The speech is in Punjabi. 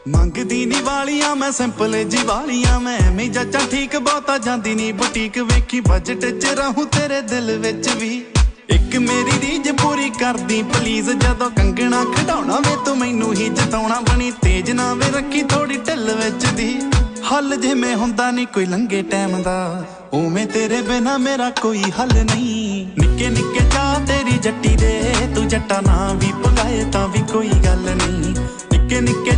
ਮੰਗਦੀ ਨੀ ਵਾਲੀਆਂ ਮੈਂ ਸਿੰਪਲ ਜੀ ਵਾਲੀਆਂ ਮੈਂ ਐਵੇਂ ਜੱਚਾਂ ਠੀਕ ਬਹੁਤਾ ਜਾਂਦੀ ਨੀ ਬੁਟੀਕ ਵੇਖੀ ਬਜਟ ਚ ਰਹੂੰ ਤੇਰੇ ਦਿਲ ਵਿੱਚ ਵੀ ਇੱਕ ਮੇਰੀ ਰੀਝ ਪੂਰੀ ਕਰਦੀ ਪਲੀਜ਼ ਜਦੋਂ ਕੰਗਣਾ ਖਿਡਾਉਣਾ ਵੇ ਤੂੰ ਮੈਨੂੰ ਹੀ ਜਿਤਾਉਣਾ ਬਣੀ ਤੇਜ਼ ਨਾ ਵੇ ਰੱਖੀ ਥੋੜੀ ਢਿੱਲ ਵਿੱਚ ਦੀ ਹੱਲ ਜਿਵੇਂ ਹੁੰਦਾ ਨੀ ਕੋਈ ਲੰਘੇ ਟਾਈਮ ਦਾ ਉਵੇਂ ਤੇਰੇ ਬਿਨਾ ਮੇਰਾ ਕੋਈ ਹੱਲ ਨਹੀਂ ਨਿੱਕੇ ਨਿੱਕੇ ਚਾਹ ਤੇਰੀ ਜੱਟੀ ਦੇ ਤੂੰ ਜੱਟਾ ਨਾ ਵੀ ਪਗਾਏ ਤਾਂ ਵੀ ਕੋਈ ਗੱਲ ਨਹੀਂ ਨਿੱਕੇ ਨਿੱਕੇ